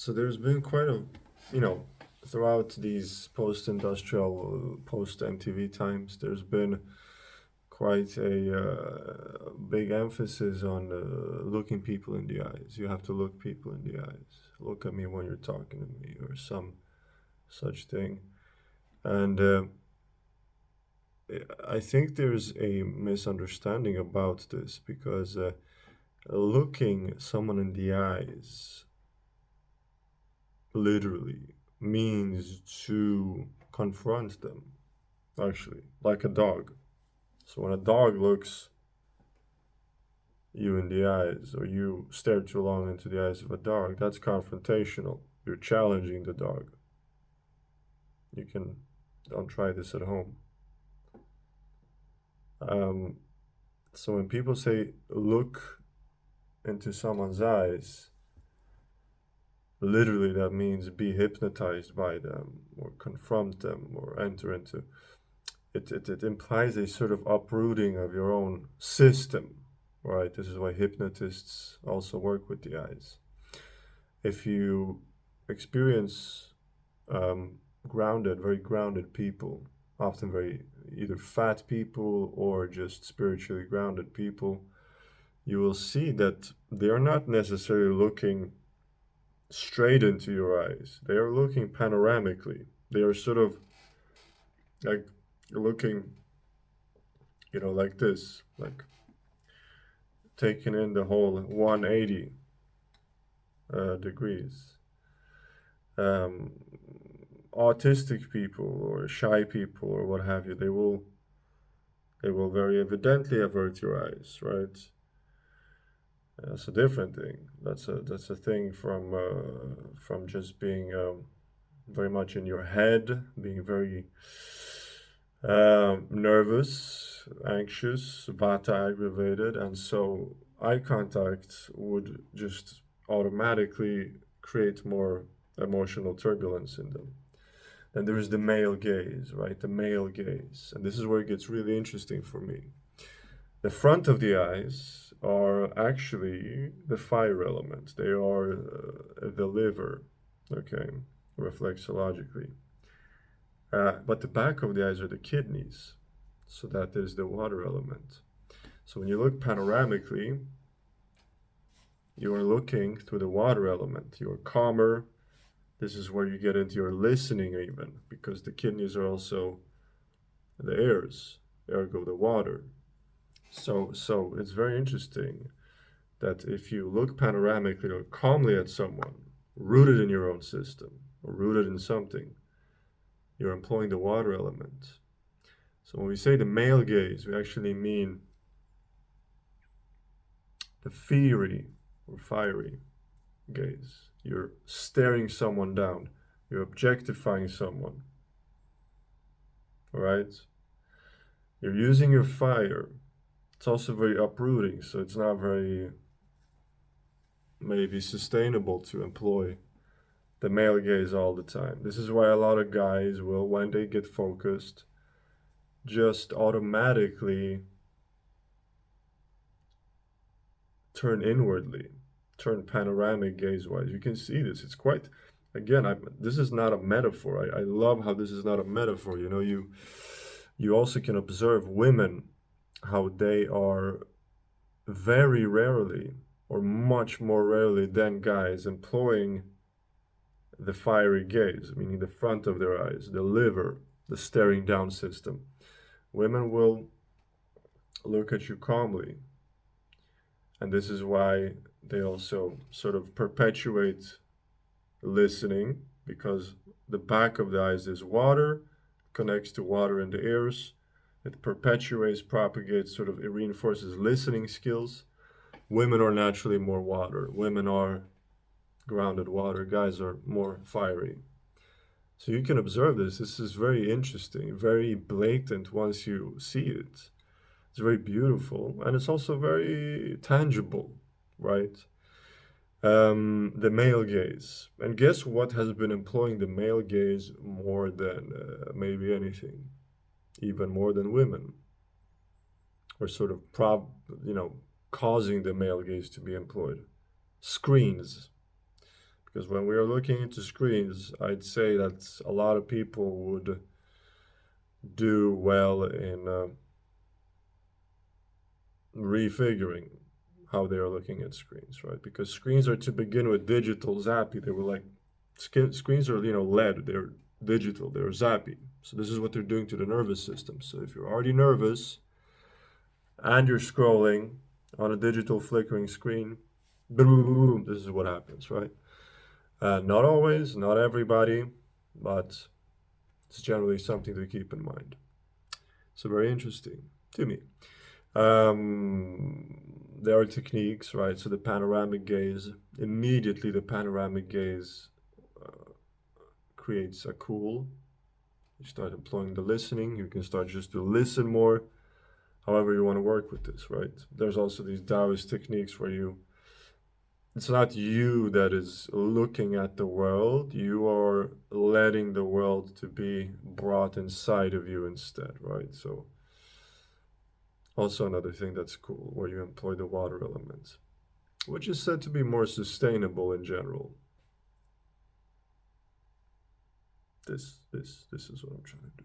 So there's been quite a, you know, throughout these post-industrial, post-MTV times, there's been quite a big emphasis on looking people in the eyes. You have to look people in the eyes. Look at me when you're talking to me, or some such thing. And I think there's a misunderstanding about this because looking someone in the eyes literally means to confront them, actually, like a dog. So when a dog looks you in the eyes, or you stare too long into the eyes of a dog, that's confrontational. You're challenging the dog. You can, don't try this at home. Um, so when people say look into someone's eyes, literally that means be hypnotized by them, or confront them, or enter into it implies a sort of uprooting of your own system, right? This is why hypnotists also work with the eyes. If you experience um, grounded, very grounded people, often very either fat people or just spiritually grounded people, you will see that they are not necessarily looking straight into your eyes. They are looking panoramically. They are sort of like looking, like this, like taking in the whole 180 degrees. Um, Autistic people or shy people or what have you, they will very evidently avert your eyes, right? That's a different thing. That's a thing from just being very much in your head, being very nervous, anxious, vata aggravated, and so eye contact would just automatically create more emotional turbulence in them. And there is the male gaze, right? The male gaze. And this is where it gets really interesting for me. The front of the eyes are actually the fire element, they are the liver, okay, reflexologically. But the back of the eyes are the kidneys, so that is the water element. So when you look panoramically, you are looking through the water element. You are calmer. This is where you get into your listening, even because the kidneys are also the ears, ergo the water. So it's very interesting that if you look panoramically or calmly at someone, rooted in your own system or rooted in something, you're employing the water element. So when we say the male gaze, we actually mean the fiery or fiery gaze. You're staring someone down. You're objectifying someone. All right? You're using your fire. It's also very uprooting, so it's not very maybe sustainable to employ the male gaze all the time. This is why a lot of guys will, when they get focused, just automatically turn inwardly, turn panoramic gaze wise. You can see this. It's quite, again, this is not a metaphor. I love how this is not a metaphor. You also can observe women, how they are very rarely, or much more rarely than guys, employing the fiery gaze, meaning the front of their eyes, the liver, the staring down system. Women will look at you calmly, and this is why they also sort of perpetuate listening, because the back of the eyes is water, connects to water in the ears. It perpetuates, propagates, sort of it reinforces listening skills. Women are naturally more water. Women are grounded water. Guys are more fiery. So you can observe this. This is very interesting, very blatant once you see it. It's very beautiful, and it's also very tangible, right? The male gaze. And guess what has been employing the male gaze more than maybe anything, even more than women, or sort of causing the male gaze to be employed? Screens. Because when we are looking into screens, I'd say that a lot of people would do well in refiguring how they are looking at screens, right? Because screens are to begin with digital, zappy. They were like screens are LED. They're digital. They're zappy. So this is what they're doing to the nervous system. So if you're already nervous and you're scrolling on a digital flickering screen, boom, this is what happens, right? Not always, not everybody, but it's generally something to keep in mind. So very interesting to me. There are techniques, right? So the panoramic gaze, immediately the panoramic gaze uh, creates a cool. You start employing the listening. You can start just to listen more. However, you want to work with this, right? There's also these Taoist techniques where it's not you that is looking at the world. You are letting the world to be brought inside of you instead, right? So also another thing that's cool where you employ the water element, which is said to be more sustainable in general. This is what I'm trying to do.